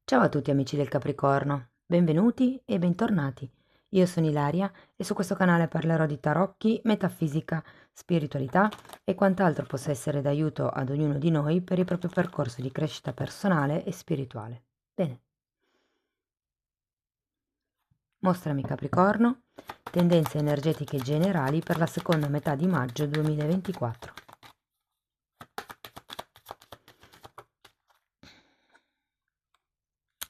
Ciao a tutti amici del Capricorno, benvenuti e bentornati. Io sono Ilaria e su questo canale parlerò di tarocchi, metafisica, spiritualità e quant'altro possa essere d'aiuto ad ognuno di noi per il proprio percorso di crescita personale e spirituale. Bene, mostrami Capricorno, tendenze energetiche generali per la seconda metà di maggio 2024.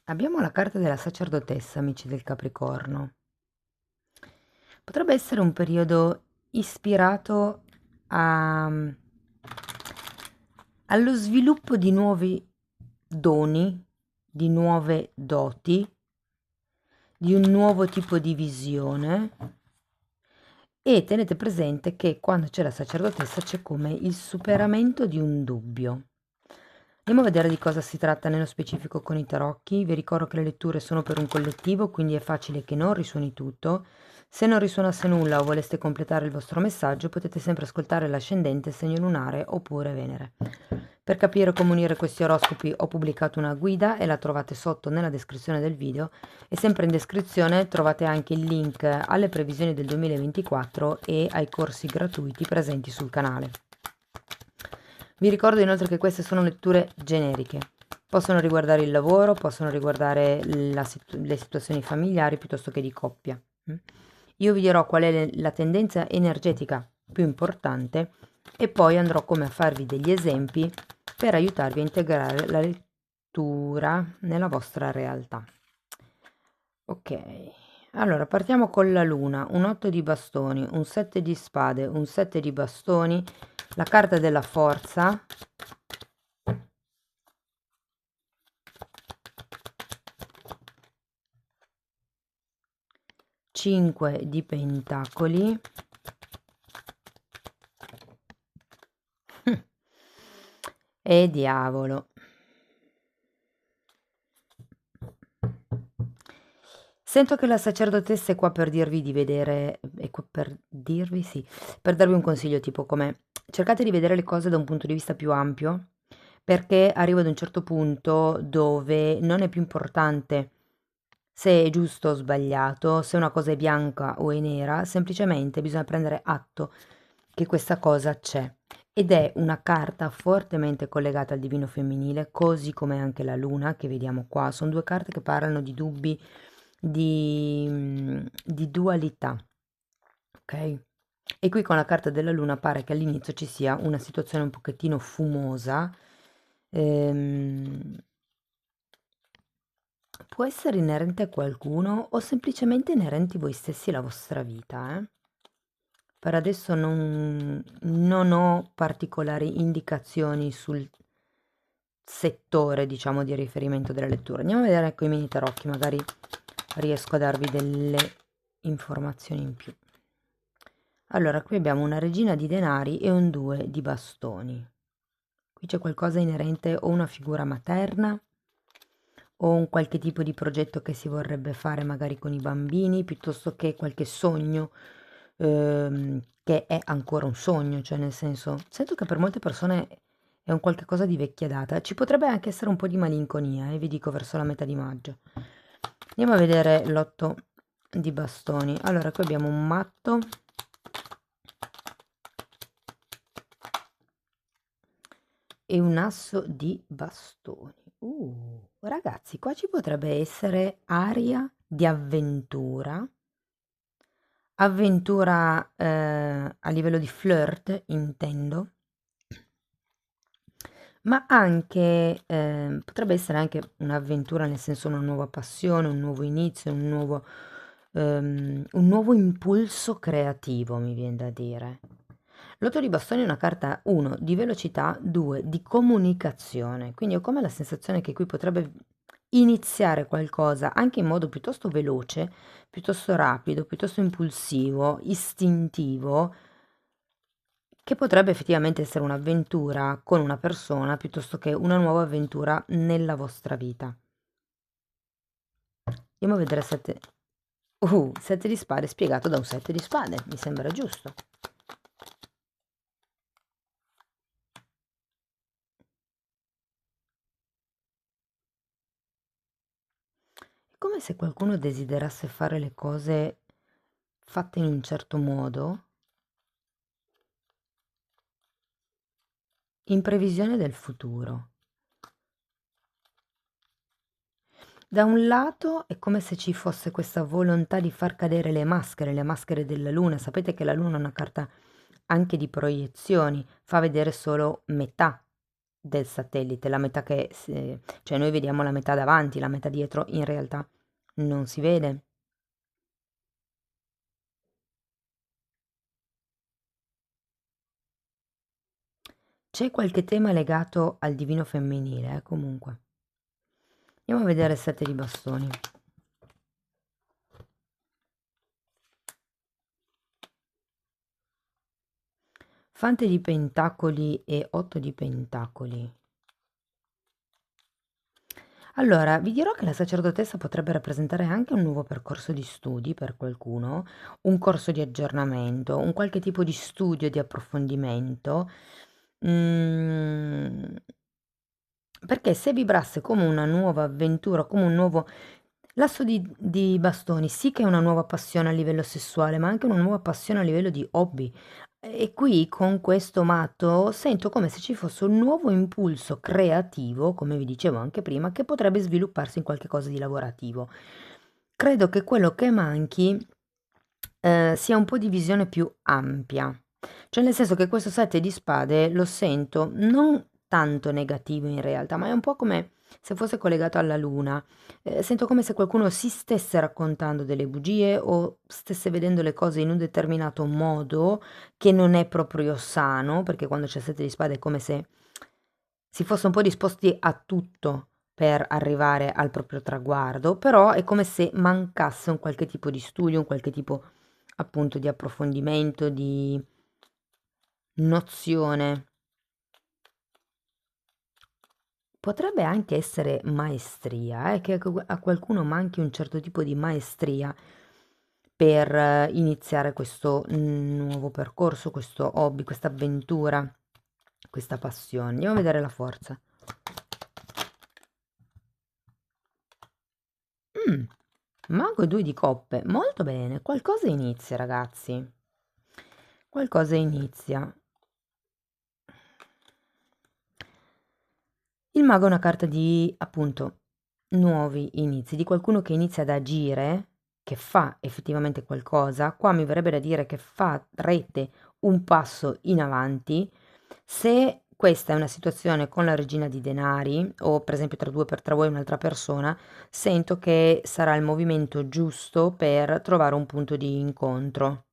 Abbiamo la carta della sacerdotessa, amici del Capricorno. Potrebbe essere un periodo ispirato a- allo sviluppo di nuovi doni, di nuove doti, di un nuovo tipo di visione. E tenete presente che quando c'è la sacerdotessa c'è come il superamento di un dubbio. Andiamo a vedere di cosa si tratta nello specifico con i tarocchi. Vi ricordo che le letture sono per un collettivo, quindi è facile che non risuoni tutto. Se non risuonasse nulla o voleste completare il vostro messaggio, potete sempre ascoltare l'ascendente, segno lunare oppure Venere. Per capire come unire questi oroscopi ho pubblicato una guida e la trovate sotto nella descrizione del video e sempre in descrizione trovate anche il link alle previsioni del 2024 e ai corsi gratuiti presenti sul canale. Vi ricordo inoltre che queste sono letture generiche, possono riguardare il lavoro, possono riguardare le situazioni familiari piuttosto che di coppia. Io vi dirò qual è la tendenza energetica più importante e poi andrò come a farvi degli esempi per aiutarvi a integrare la lettura nella vostra realtà. Ok, allora partiamo con la luna, un 8 di bastoni, un 7 di spade, un 7 di bastoni, la carta della forza, 5 di pentacoli e diavolo. Sento che la sacerdotessa è qua per dirvi di vedere, è qua per dirvi, sì, per darvi un consiglio tipo come cercate di vedere le cose da un punto di vista più ampio, perché arrivo ad un certo punto dove non è più importante se è giusto o sbagliato, se una cosa è bianca o è nera, semplicemente bisogna prendere atto che questa cosa c'è. Ed è una carta fortemente collegata al divino femminile, così come anche la luna che vediamo qua. Sono due carte che parlano di dubbi, di dualità, ok? E qui con la carta della luna pare che all'inizio ci sia una situazione un pochettino fumosa. ehm, Può essere inerente a qualcuno o semplicemente inerenti voi stessi e la vostra vita, eh? Per adesso non ho particolari indicazioni sul settore, diciamo, di riferimento della lettura. Andiamo a vedere ecco i mini tarocchi, magari riesco a darvi delle informazioni in più. Allora, qui abbiamo una regina di denari e un 2 di bastoni. Qui c'è qualcosa inerente o una figura materna o un qualche tipo di progetto che si vorrebbe fare magari con i bambini, piuttosto che qualche sogno che è ancora un sogno, cioè nel senso, sento che per molte persone è un qualche cosa di vecchia data, ci potrebbe anche essere un po' di malinconia, vi dico verso la metà di maggio. Andiamo a vedere l'otto di bastoni. Allora, qui abbiamo un matto e un asso di bastoni. Ragazzi, qua ci potrebbe essere aria di avventura, avventura a livello di flirt, intendo, ma anche potrebbe essere anche un'avventura, nel senso una nuova passione, un nuovo inizio, un nuovo impulso creativo, mi viene da dire. L'otto di bastoni è una carta 1 di velocità, 2 di comunicazione, quindi ho come la sensazione che qui potrebbe iniziare qualcosa anche in modo piuttosto veloce, piuttosto rapido, piuttosto impulsivo, istintivo, che potrebbe effettivamente essere un'avventura con una persona piuttosto che una nuova avventura nella vostra vita. Andiamo a vedere 7. 7 di spade spiegato da un 7 di spade, mi sembra giusto. come se qualcuno desiderasse fare le cose fatte in un certo modo, in previsione del futuro. Da un lato è come se ci fosse questa volontà di far cadere le maschere della luna. Sapete che la luna è una carta anche di proiezioni, fa vedere solo metà del satellite, la metà cioè noi vediamo la metà davanti, la metà dietro in realtà non si vede. C'è qualche tema legato al divino femminile, comunque. Andiamo a vedere il 7 di bastoni. Fante di pentacoli e 8 di pentacoli. Allora, vi dirò che la sacerdotessa potrebbe rappresentare anche un nuovo percorso di studi per qualcuno, un corso di aggiornamento, un qualche tipo di studio, di approfondimento, perché se vibrasse come una nuova avventura, come un nuovo l'asso di bastoni, sì che è una nuova passione a livello sessuale, ma anche una nuova passione a livello di hobby. E qui con questo matto sento come se ci fosse un nuovo impulso creativo, come vi dicevo anche prima, che potrebbe svilupparsi in qualche cosa di lavorativo. Credo che quello che manchi sia un po' di visione più ampia. Cioè nel senso che questo 7 di spade lo sento non tanto negativo in realtà, ma è un po' come se fosse collegato alla luna. Sento come se qualcuno si stesse raccontando delle bugie o stesse vedendo le cose in un determinato modo che non è proprio sano, perché quando c'è il 7 di spade è come se si fosse un po' disposti a tutto per arrivare al proprio traguardo, però è come se mancasse un qualche tipo di studio, un qualche tipo appunto di approfondimento, di nozione. Potrebbe anche essere maestria, che a qualcuno manchi un certo tipo di maestria per iniziare questo nuovo percorso, questo hobby, questa avventura, questa passione. Andiamo a vedere la forza. Mago 2 di coppe, molto bene, qualcosa inizia ragazzi, qualcosa inizia. Il mago è una carta di, appunto, nuovi inizi, di qualcuno che inizia ad agire, che fa effettivamente qualcosa. Qua mi verrebbe da dire che farete un passo in avanti. Se questa è una situazione con la regina di denari, o per esempio tra voi e un'altra persona, sento che sarà il movimento giusto per trovare un punto di incontro.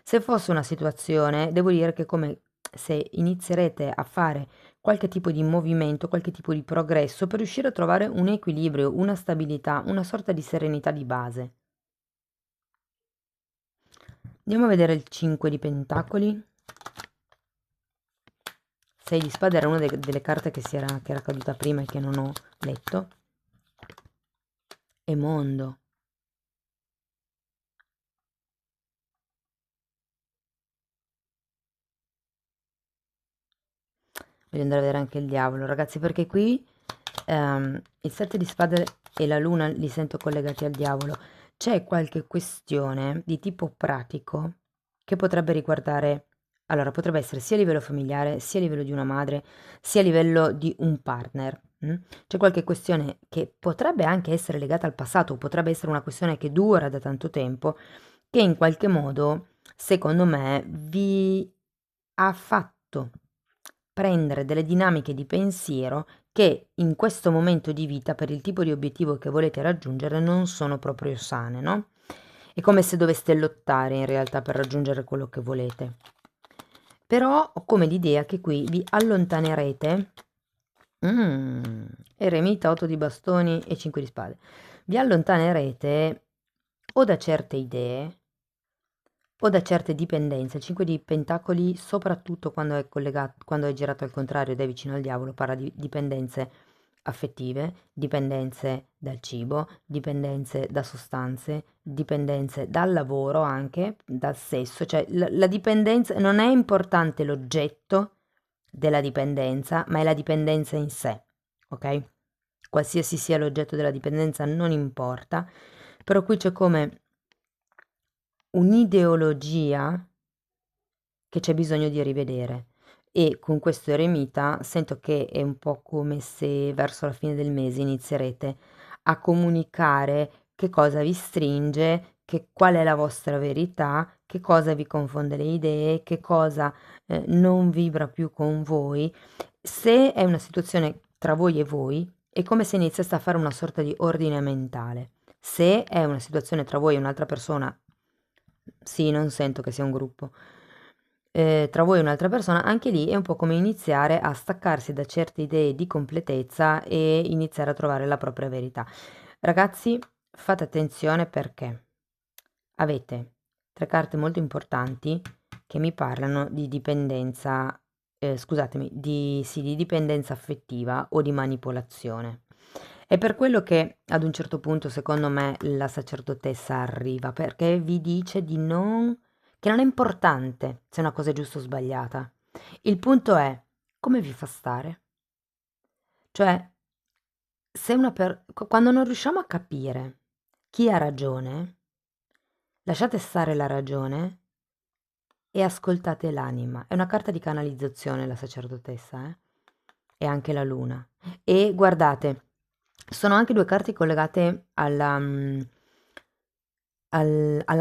Se fosse una situazione, devo dire che come se inizierete a fare qualche tipo di movimento, qualche tipo di progresso per riuscire a trovare un equilibrio, una stabilità, una sorta di serenità di base. Andiamo a vedere il 5 di pentacoli. 6 di spade era una delle carte che era caduta prima e che non ho letto. E mondo. Voglio andare a vedere anche il diavolo, ragazzi, perché qui il 7 di spade e la luna li sento collegati al diavolo. C'è qualche questione di tipo pratico che potrebbe riguardare, allora potrebbe essere sia a livello familiare, sia a livello di una madre, sia a livello di un partner. C'è qualche questione che potrebbe anche essere legata al passato, potrebbe essere una questione che dura da tanto tempo, che in qualche modo, secondo me, vi ha fatto prendere delle dinamiche di pensiero che in questo momento di vita, per il tipo di obiettivo che volete raggiungere, non sono proprio sane, no? È come se doveste lottare in realtà per raggiungere quello che volete. Però ho come l'idea che qui vi allontanerete. Eremita, 8 di bastoni e 5 di spade. Vi allontanerete o da certe idee o da certe dipendenze. Il 5 di pentacoli, soprattutto quando è collegato, quando è girato al contrario ed è vicino al diavolo, parla di dipendenze affettive, dipendenze dal cibo, dipendenze da sostanze, dipendenze dal lavoro anche, dal sesso, cioè la dipendenza non è importante l'oggetto della dipendenza, ma è la dipendenza in sé, ok? qualsiasi sia l'oggetto della dipendenza non importa, però qui c'è come un'ideologia che c'è bisogno di rivedere e con questo eremita sento che è un po' come se verso la fine del mese inizierete a comunicare che cosa vi stringe, che qual è la vostra verità, che cosa vi confonde le idee, che cosa non vibra più con voi. Se è una situazione tra voi e voi, è come se iniziaste a fare una sorta di ordine mentale. Se è una situazione tra voi e un'altra persona, sì, non sento che sia un gruppo. Tra voi e un'altra persona, anche lì è un po' come iniziare a staccarsi da certe idee di completezza e iniziare a trovare la propria verità. Ragazzi, fate attenzione perché avete tre carte molto importanti che mi parlano di dipendenza, scusatemi, sì, di dipendenza affettiva o di manipolazione. È per quello che ad un certo punto, secondo me, la sacerdotessa arriva, perché vi dice che non è importante se una cosa è giusta o sbagliata. Il punto è come vi fa stare. Cioè, quando non riusciamo a capire chi ha ragione, lasciate stare la ragione e ascoltate l'anima. È una carta di canalizzazione la sacerdotessa, eh? E anche la luna. E guardate, sono anche due carte collegate alla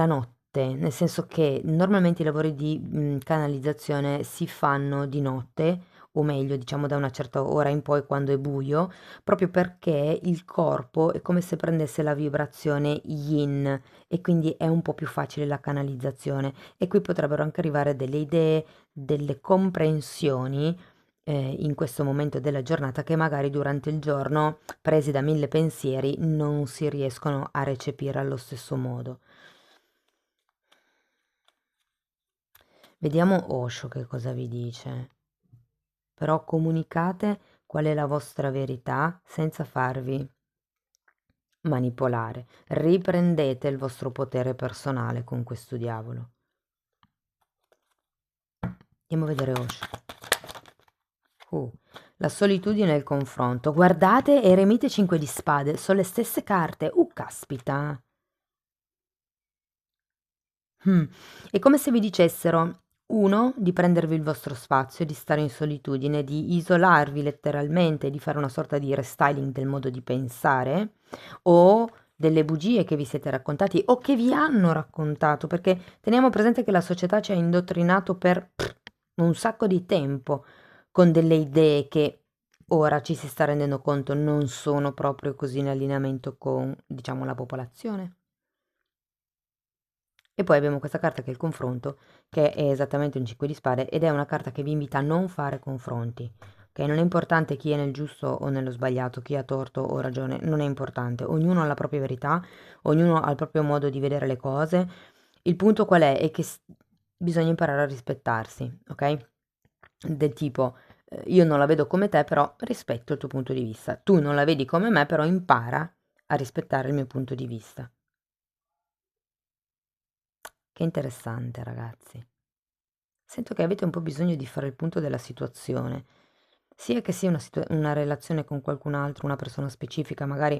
notte, nel senso che normalmente i lavori di canalizzazione si fanno di notte, o meglio, diciamo da una certa ora in poi quando è buio, proprio perché il corpo è come se prendesse la vibrazione yin e quindi è un po' più facile la canalizzazione. E qui potrebbero anche arrivare delle idee, delle comprensioni in questo momento della giornata che magari durante il giorno, presi da mille pensieri, non si riescono a recepire allo stesso modo. Vediamo Osho che cosa vi dice. Però comunicate qual è la vostra verità senza farvi manipolare. Riprendete il vostro potere personale con questo diavolo. Andiamo a vedere Osho. La solitudine e il confronto. Guardate, Eremite 5 di spade, sono le stesse carte. Caspita. È come se vi dicessero, uno, di prendervi il vostro spazio, di stare in solitudine, di isolarvi letteralmente, di fare una sorta di restyling del modo di pensare, o delle bugie che vi siete raccontati o che vi hanno raccontato, perché teniamo presente che la società ci ha indottrinato per un sacco di tempo con delle idee che ora ci si sta rendendo conto non sono proprio così in allineamento con, diciamo, la popolazione. E poi abbiamo questa carta che è il confronto, che è esattamente un 5 di spade ed è una carta che vi invita a non fare confronti. Ok, non è importante chi è nel giusto o nello sbagliato, chi ha torto o ragione, non è importante. Ognuno ha la propria verità, ognuno ha il proprio modo di vedere le cose. Il punto qual è? È che bisogna imparare a rispettarsi, ok? Del tipo, io non la vedo come te, però rispetto il tuo punto di vista. Tu non la vedi come me, però impara a rispettare il mio punto di vista. Che interessante, ragazzi. Sento che avete un po' bisogno di fare il punto della situazione, sia che sia una relazione con qualcun altro, una persona specifica, magari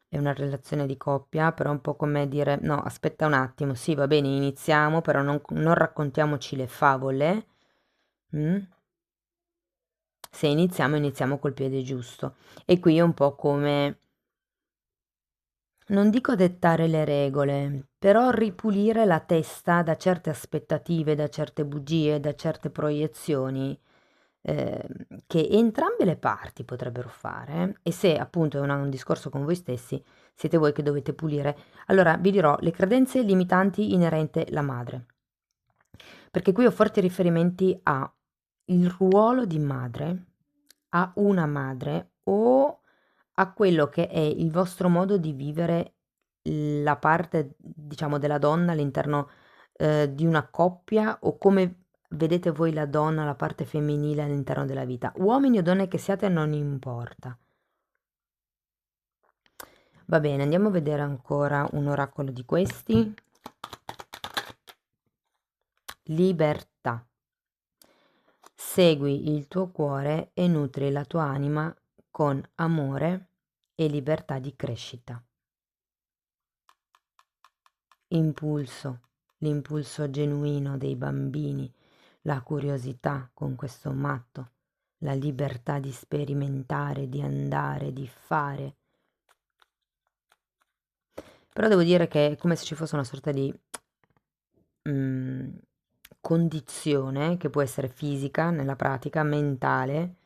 è una relazione di coppia, però è un po' come dire, no, aspetta un attimo, sì, va bene, iniziamo, però non raccontiamoci le favole. Mm? Se iniziamo, iniziamo col piede giusto. E qui è un po' come non dico dettare le regole, però ripulire la testa da certe aspettative, da certe bugie, da certe proiezioni ehm, che entrambe le parti potrebbero fare. E se appunto è un discorso con voi stessi, siete voi che dovete pulire. Allora vi dirò le credenze limitanti inerente la madre, perché qui ho forti riferimenti a il ruolo di madre, a una madre o a quello che è il vostro modo di vivere la parte, diciamo, della donna all'interno, di una coppia o come vedete voi la donna, la parte femminile all'interno della vita. Uomini o donne che siate non importa. Va bene, andiamo a vedere ancora un oracolo di questi. Libertà. Segui il tuo cuore e nutri la tua anima con amore e libertà di crescita. Impulso, l'impulso genuino dei bambini, la curiosità con questo matto, la libertà di sperimentare, di andare, di fare. Però devo dire che è come se ci fosse una sorta di condizione che può essere fisica nella pratica, mentale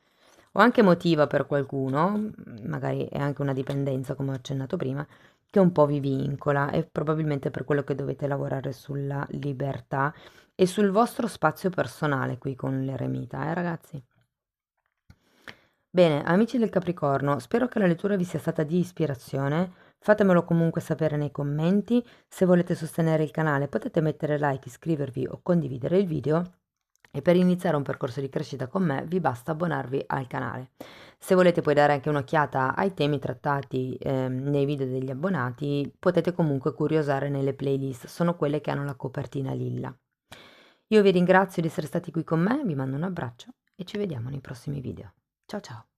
o anche emotiva per qualcuno, magari è anche una dipendenza come ho accennato prima, che un po' vi vincola e probabilmente per quello che dovete lavorare sulla libertà e sul vostro spazio personale qui con l'eremita, ragazzi? Bene, amici del Capricorno, spero che la lettura vi sia stata di ispirazione. Fatemelo comunque sapere nei commenti. Se volete sostenere il canale potete mettere like, iscrivervi o condividere il video. E per iniziare un percorso di crescita con me vi basta abbonarvi al canale. Se volete poi dare anche un'occhiata ai temi trattati nei video degli abbonati, potete comunque curiosare nelle playlist, sono quelle che hanno la copertina lilla. Io vi ringrazio di essere stati qui con me, vi mando un abbraccio e ci vediamo nei prossimi video. Ciao ciao!